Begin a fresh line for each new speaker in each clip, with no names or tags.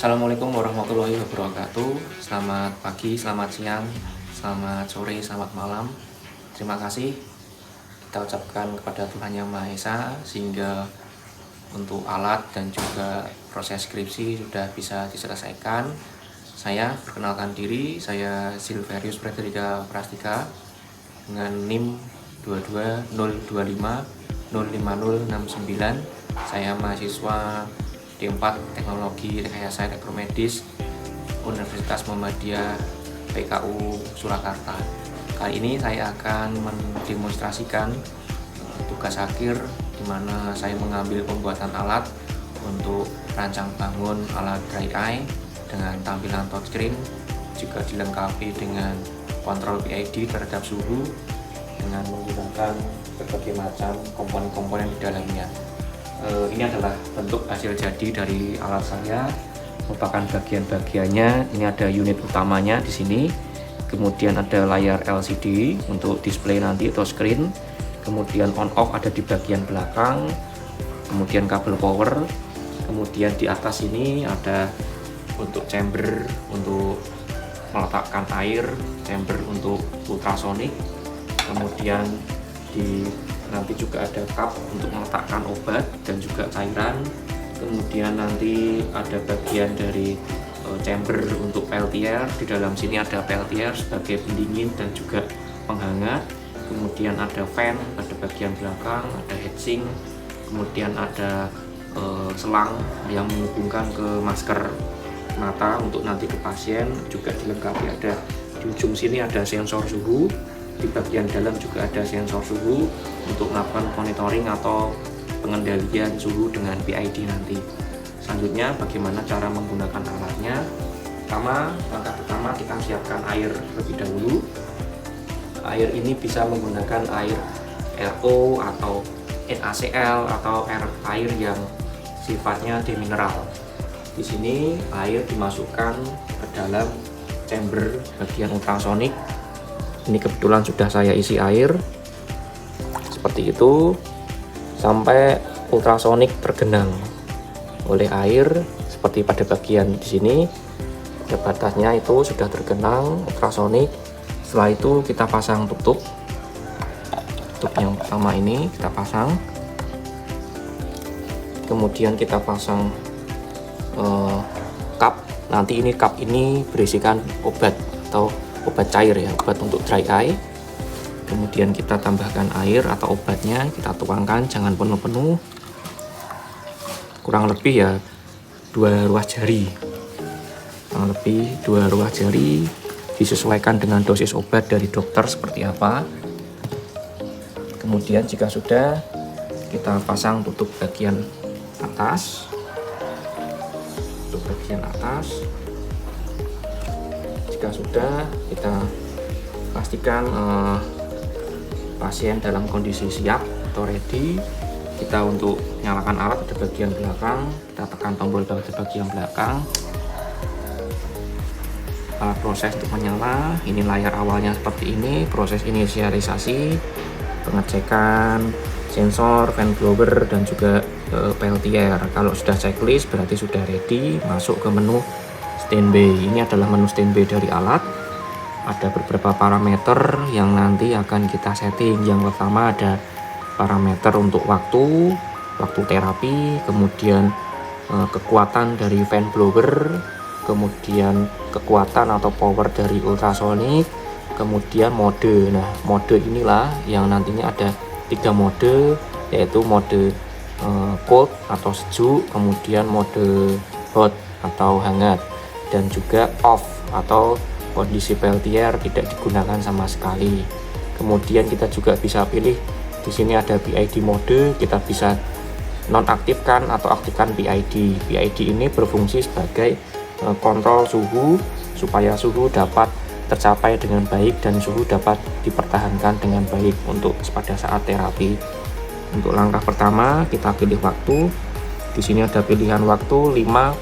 Assalamualaikum warahmatullahi wabarakatuh. Selamat pagi, selamat siang, selamat sore, selamat malam. Terima kasih kita ucapkan kepada Tuhan Yang Maha Esa sehingga untuk alat dan juga proses skripsi sudah bisa diselesaikan. Saya perkenalkan diri, saya Silverius Frederica Prastika dengan NIM 22025050069. Saya mahasiswa D4 Teknologi Rekayasa Elektromedis Universitas Muhammadiyah PKU Surakarta. Kali ini saya akan mendemonstrasikan tugas akhir di mana saya mengambil pembuatan alat untuk rancang bangun alat dry eye dengan tampilan touchscreen, juga dilengkapi dengan kontrol PID terhadap suhu dengan menggunakan berbagai macam komponen-komponen di dalamnya. Ini adalah bentuk hasil jadi dari alat saya, merupakan bagian-bagiannya. Ini ada unit utamanya di sini, kemudian ada layar LCD untuk display nanti atau screen, kemudian on off ada di bagian belakang, kemudian kabel power, kemudian di atas ini ada untuk chamber untuk meletakkan air, chamber untuk ultrasonic, kemudian di nanti juga ada cup untuk meletakkan obat dan juga cairan, kemudian nanti ada bagian dari chamber untuk peltier. Di dalam sini ada peltier sebagai pendingin dan juga penghangat, kemudian ada fan pada bagian belakang, ada heatsink, kemudian ada selang yang menghubungkan ke masker mata untuk nanti ke pasien, juga dilengkapi ada di ujung sini ada sensor suhu. Di bagian dalam juga ada sensor suhu untuk melakukan monitoring atau pengendalian suhu dengan PID nanti. Selanjutnya bagaimana cara menggunakan alatnya. Langkah pertama kita siapkan air terlebih dahulu. Air ini bisa menggunakan air RO atau NaCl atau air yang sifatnya demineral. Di sini air dimasukkan ke dalam chamber bagian ultrasonic. Ini kebetulan sudah saya isi air seperti itu sampai ultrasonic tergenang oleh air seperti pada bagian di sini. Pada batasnya itu sudah tergenang ultrasonic. Setelah itu kita pasang tutup yang pertama ini kita pasang, kemudian kita pasang cup. Nanti ini cup ini berisikan obat atau obat cair ya, obat untuk dry eye. Kemudian kita tambahkan air atau obatnya, kita tuangkan, jangan penuh-penuh, kurang lebih ya 2 ruas jari, kurang lebih 2 ruas jari, disesuaikan dengan dosis obat dari dokter seperti apa. Kemudian jika sudah, kita pasang tutup bagian atas, Jika sudah, kita pastikan pasien dalam kondisi siap atau ready. Kita untuk nyalakan alat di bagian belakang, kita tekan tombol di bagian belakang. Alat proses untuk menyala. Ini layar awalnya seperti ini, proses inisialisasi, pengecekan sensor, fan blower, dan juga peltier. Kalau sudah checklist berarti sudah ready, masuk ke menu standby. Ini adalah menu standby dari alat. Ada beberapa parameter yang nanti akan kita setting. Yang pertama ada parameter untuk waktu terapi, kemudian kekuatan dari fan blower, kemudian kekuatan atau power dari ultrasonic, kemudian mode. Nah, mode inilah yang nantinya ada 3 mode, yaitu mode cold atau sejuk, kemudian mode hot atau hangat, dan juga off atau kondisi peltier tidak digunakan sama sekali. Kemudian kita juga bisa pilih di sini ada PID mode, kita bisa nonaktifkan atau aktifkan PID. PID ini berfungsi sebagai kontrol suhu supaya suhu dapat tercapai dengan baik dan suhu dapat dipertahankan dengan baik untuk pada saat terapi. Untuk langkah pertama kita pilih waktu. Di sini ada pilihan waktu 5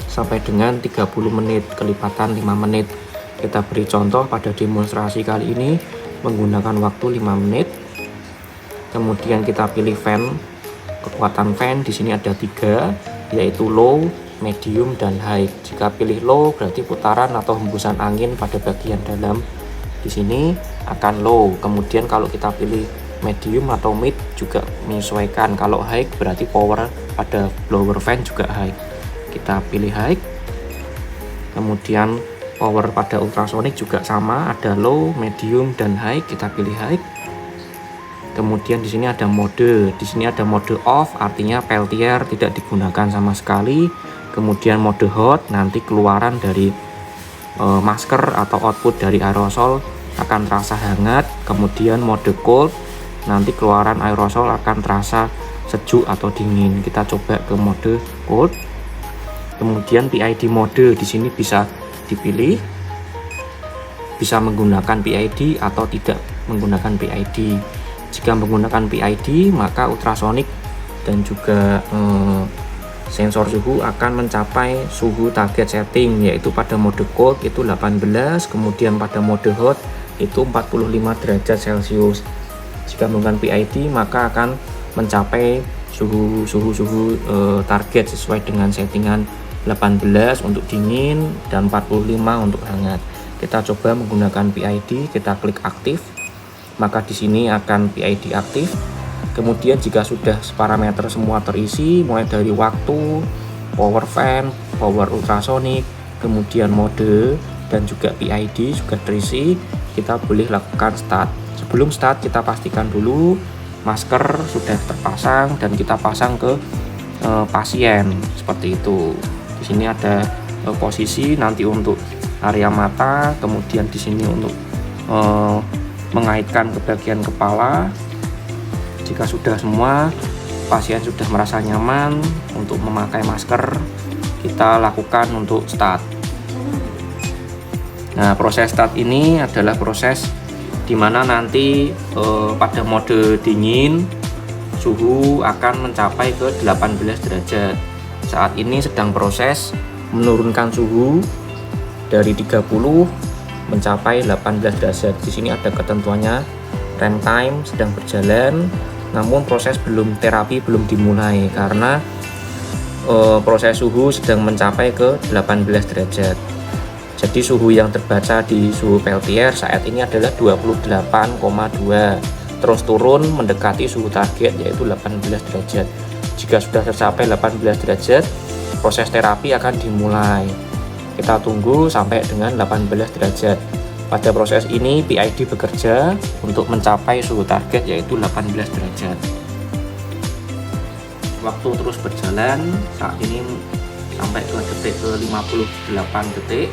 sampai dengan 30 menit, kelipatan 5 menit. Kita beri contoh pada demonstrasi kali ini menggunakan waktu 5 menit. Kemudian kita pilih fan. Kekuatan fan di sini ada 3, yaitu low, medium, dan high. Jika pilih low berarti putaran atau hembusan angin pada bagian dalam di sini akan low. Kemudian kalau kita pilih medium atau mid juga menyesuaikan. Kalau high berarti power pada blower fan juga high. Kita pilih high. Kemudian power pada ultrasonic juga sama, ada low, medium, dan high. Kita pilih high. Kemudian di sini ada mode. Di sini ada mode off, artinya peltier tidak digunakan sama sekali. Kemudian mode hot, nanti keluaran dari masker atau output dari aerosol akan terasa hangat. Kemudian mode cold, nanti keluaran aerosol akan terasa sejuk atau dingin. Kita coba ke mode cold. Kemudian PID mode di sini bisa dipilih, bisa menggunakan PID atau tidak menggunakan PID. Jika menggunakan PID maka ultrasonic dan juga sensor suhu akan mencapai suhu target setting, yaitu pada mode cold itu 18, kemudian pada mode hot itu 45 derajat Celcius. Jika menggunakan PID maka akan mencapai suhu target sesuai dengan settingan 18 untuk dingin dan 45 untuk hangat. Kita coba menggunakan PID, kita klik aktif, maka di sini akan PID aktif. Kemudian jika sudah parameter semua terisi, mulai dari waktu, power fan, power ultrasonic, kemudian mode, dan juga PID juga terisi, kita boleh lakukan start. Sebelum start kita pastikan dulu masker sudah terpasang dan kita pasang ke pasien seperti itu. Di sini ada posisi nanti untuk area mata, kemudian di sini untuk mengaitkan ke bagian kepala. Jika sudah semua, pasien sudah merasa nyaman untuk memakai masker, kita lakukan untuk start. Nah, proses start ini adalah proses dimana nanti pada mode dingin suhu akan mencapai ke 18 derajat. Saat ini sedang proses menurunkan suhu dari 30 mencapai 18 derajat. Di sini ada ketentuannya, rem time sedang berjalan, namun proses terapi belum dimulai karena proses suhu sedang mencapai ke 18 derajat. Jadi suhu yang terbaca di suhu peltier saat ini adalah 28,2, terus turun mendekati suhu target yaitu 18 derajat. Jika sudah tercapai 18 derajat, proses terapi akan dimulai. Kita tunggu sampai dengan 18 derajat. Pada proses ini PID bekerja untuk mencapai suhu target yaitu 18 derajat. Waktu terus berjalan, saat ini sampai ke detik ke 58 detik.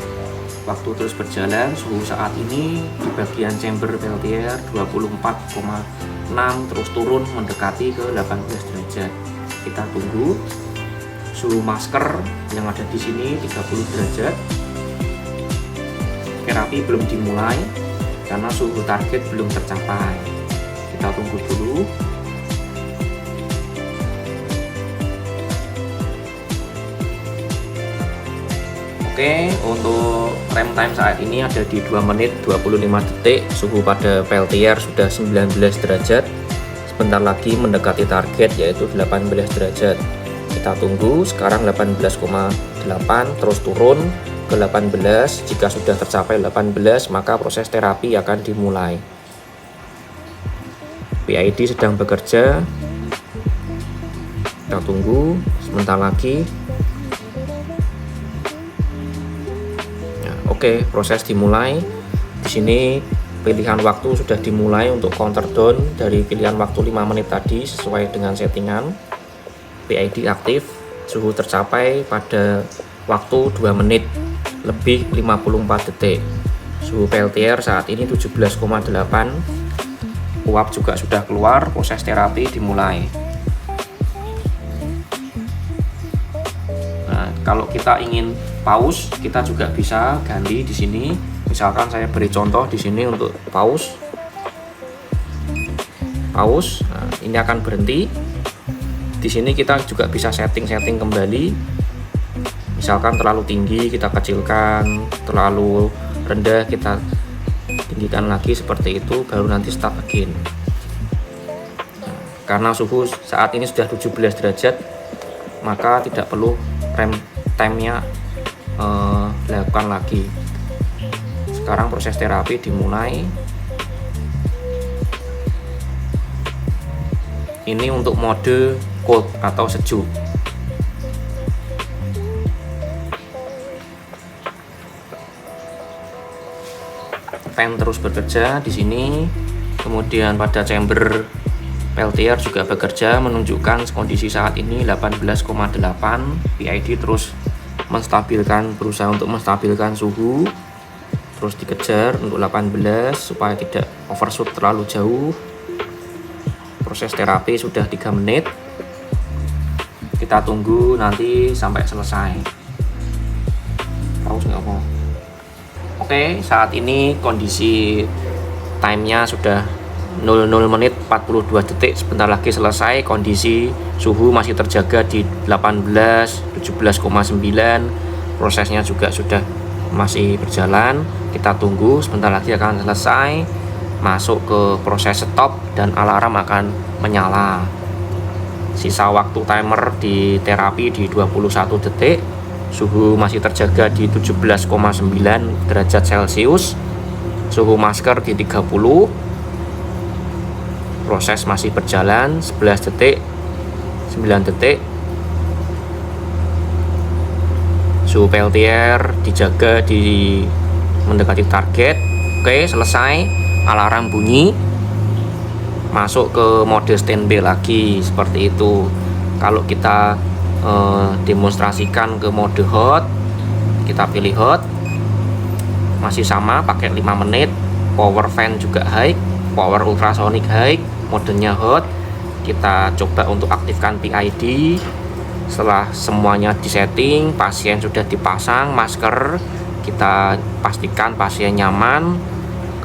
Waktu terus berjalan, suhu saat ini di bagian chamber peltier 24,6 terus turun mendekati ke 18 derajat. Kita tunggu. Suhu masker yang ada di sini 30 derajat. Terapi belum dimulai karena suhu target belum tercapai. Kita tunggu dulu. Oke, untuk rem time saat ini ada di 2 menit 25 detik. Suhu pada peltier sudah 19 derajat. Sebentar lagi mendekati target yaitu 18 derajat. Kita tunggu, sekarang 18,8 terus turun ke 18. Jika sudah tercapai 18 maka proses terapi akan dimulai. PID sedang bekerja. Kita tunggu sebentar lagi. Nah, oke, proses dimulai. Di sini pilihan waktu sudah dimulai untuk countdown dari pilihan waktu 5 menit tadi sesuai dengan settingan. PID aktif, suhu tercapai pada waktu 2 menit lebih 54 detik. Suhu peltier saat ini 17,8. Uap juga sudah keluar, proses terapi dimulai. Nah, kalau kita ingin pause, kita juga bisa ganti di sini. Misalkan saya beri contoh di sini untuk pause. Pause, nah, ini akan berhenti. Di sini kita juga bisa setting kembali. Misalkan terlalu tinggi kita kecilkan, terlalu rendah kita tinggikan lagi seperti itu, baru nanti start again. Nah, karena suhu saat ini sudah 17 derajat, maka tidak perlu rem time-nya dilakukan lagi. Sekarang proses terapi dimulai. Ini untuk mode cold atau sejuk. Fan terus bekerja di sini. Kemudian pada chamber peltier juga bekerja, menunjukkan kondisi saat ini 18,8. PID terus berusaha untuk menstabilkan suhu, terus dikejar untuk 18 supaya tidak overshoot terlalu jauh. Proses terapi sudah 3 menit. Kita tunggu nanti sampai selesai. Pause nggak apa? Oke, saat ini kondisi time-nya sudah 00 menit 42 detik. Sebentar lagi selesai. Kondisi suhu masih terjaga di 18, 17,9. Prosesnya juga sudah masih berjalan. Kita tunggu, sebentar lagi akan selesai. Masuk ke proses stop dan alarm akan menyala. Sisa waktu timer di terapi di 21 detik. Suhu masih terjaga di 17,9 derajat Celcius. Suhu masker di 30. Proses masih berjalan 11 detik, 9 detik. Suhu peltier dijaga di mendekati target. Oke, selesai. Alarm bunyi. Masuk ke mode standby lagi seperti itu. Kalau kita demonstrasikan ke mode hot, kita pilih hot, masih sama pakai 5 menit. Power fan juga high, power ultrasonic high, modenya hot. Kita coba untuk aktifkan PID. Setelah semuanya disetting, pasien sudah dipasang masker, kita pastikan pasien nyaman.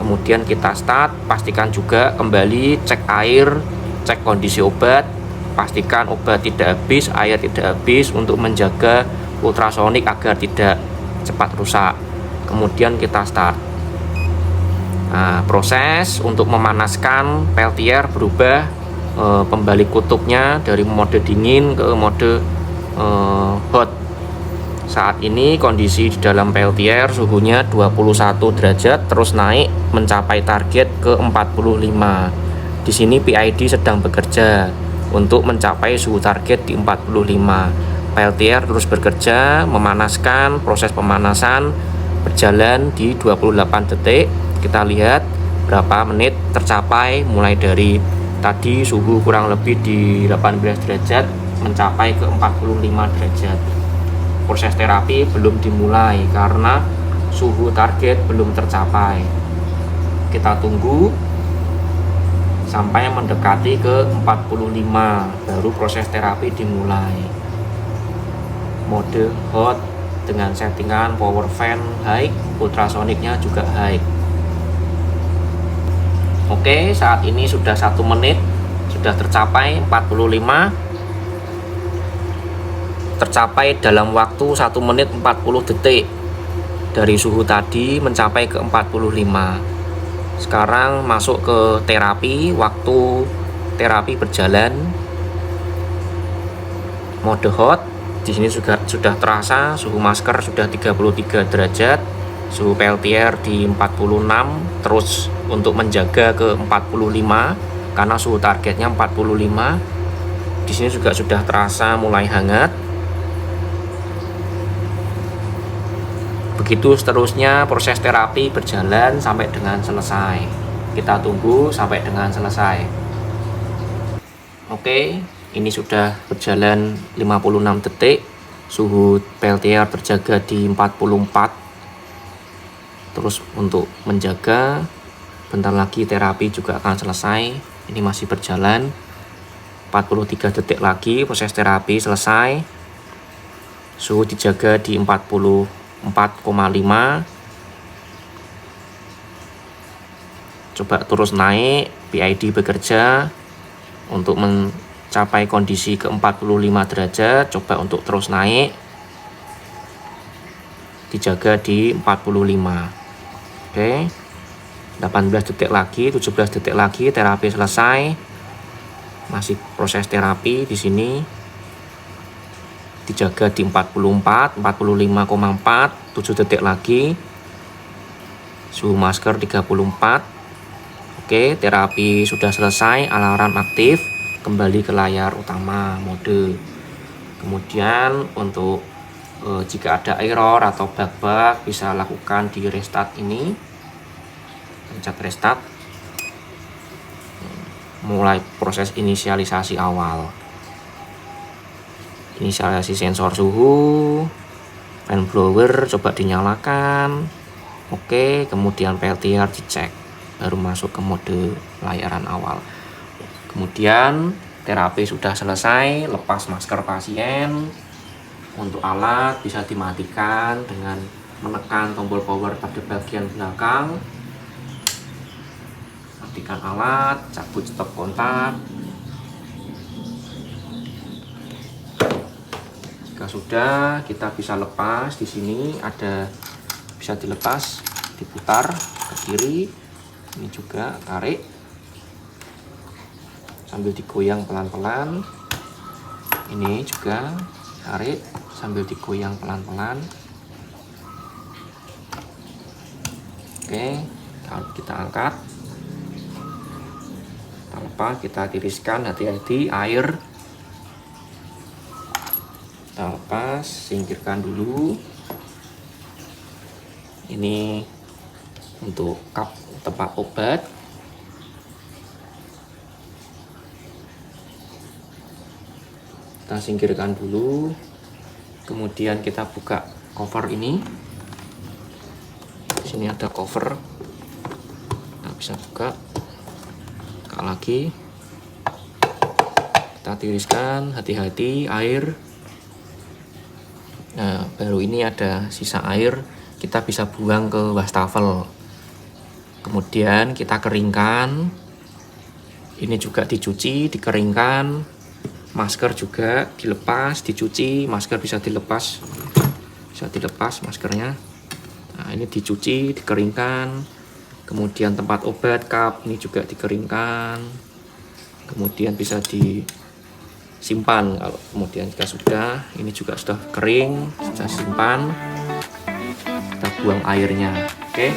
Kemudian kita start, pastikan juga kembali cek air, cek kondisi obat, pastikan obat tidak habis, air tidak habis untuk menjaga ultrasonik agar tidak cepat rusak. Kemudian kita start. Nah, proses untuk memanaskan peltier berubah, pembalik kutubnya dari mode dingin ke mode hot. Saat ini kondisi di dalam peltier suhunya 21 derajat, terus naik mencapai target ke 45. Di sini PID sedang bekerja untuk mencapai suhu target di 45. Peltier terus bekerja memanaskan. Proses pemanasan berjalan di 28 detik. Kita lihat berapa menit tercapai, mulai dari tadi suhu kurang lebih di 18 derajat mencapai ke 45 derajat. Proses terapi belum dimulai karena suhu target belum tercapai. Kita tunggu sampai mendekati ke 45, baru proses terapi dimulai. Mode hot dengan settingan power fan high, ultrasoniknya juga high. Oke, saat ini sudah 1 menit, sudah tercapai 45. Tercapai dalam waktu 1 menit 40 detik. Dari suhu tadi mencapai ke 45. Sekarang masuk ke terapi, waktu terapi berjalan. Mode hot, di sini juga sudah terasa suhu masker sudah 33 derajat, suhu peltier di 46, terus untuk menjaga ke 45 karena suhu targetnya 45. Di sini juga sudah terasa mulai hangat. Begitu seterusnya proses terapi berjalan sampai dengan selesai. Kita tunggu sampai dengan selesai. Oke, ini sudah berjalan 56 detik. Suhu peltier terjaga di 44. Terus untuk menjaga, bentar lagi terapi juga akan selesai. Ini masih berjalan 43 detik lagi, proses terapi selesai. Suhu dijaga di 44,5. Coba terus naik, PID bekerja untuk mencapai kondisi ke 45 derajat. Coba untuk terus naik, dijaga di 45. Oke, 18 detik lagi, 17 detik lagi, terapi selesai. Masih proses terapi di sini. dijaga di 44, 45,4, 7 detik lagi. Suhu masker 34. Oke, terapi sudah selesai, alarm aktif, kembali ke layar utama mode. Kemudian untuk jika ada error atau bug bisa lakukan di restart ini, pencet restart, mulai proses inisialisasi awal. Inisialisasi sensor suhu, fan blower coba dinyalakan. Oke, kemudian peltier dicek, baru masuk ke mode layaran awal. Kemudian terapi sudah selesai, lepas masker pasien. Untuk alat bisa dimatikan dengan menekan tombol power pada bagian belakang. Matikan alat, cabut stop kontak. Jika sudah, kita bisa lepas. Di sini ada bisa dilepas, diputar ke kiri. Ini juga tarik sambil digoyang pelan-pelan. Ini juga tarik sambil digoyang pelan-pelan. Oke, kalau kita angkat, tanpa kita tiriskan, hati-hati air. Kita lepas, singkirkan dulu. Ini untuk kap tempat obat. Kita singkirkan dulu. Kemudian kita buka cover ini. Di sini ada cover. Kita bisa buka lagi. Kita tiriskan, hati-hati air. Nah, baru ini ada sisa air, kita bisa buang ke wastafel. Kemudian kita keringkan. Ini juga dicuci, dikeringkan. Masker juga dilepas, dicuci. Masker bisa dilepas maskernya. Nah, ini dicuci, dikeringkan. Kemudian tempat obat, cup ini juga dikeringkan. Kemudian bisa disimpan. Kalau kemudian jika sudah, ini juga sudah kering, sudah simpan. Kita buang airnya. Oke.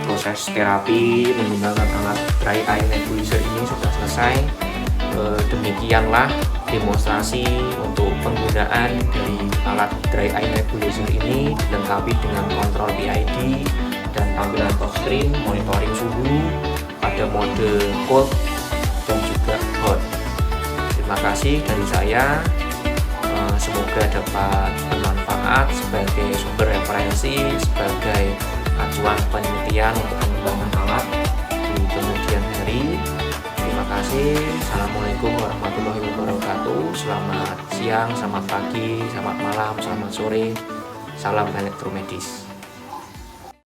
Proses terapi menggunakan alat dry eye nebulizer ini sudah selesai. Demikianlah demonstrasi untuk penggunaan dari alat dry eye nebulizer ini, dilengkapi dengan kontrol PID dan tampilan touchscreen, monitoring suhu pada mode cold dan juga hot. Terima kasih dari saya. Semoga dapat bermanfaat sebagai sumber referensi, sebagai acuan penelitian untuk pengembangan alat di kemudian hari. Terima kasih. Assalamualaikum warahmatullahi wabarakatuh. Selamat siang, selamat pagi, selamat malam, selamat sore. Salam elektromedis.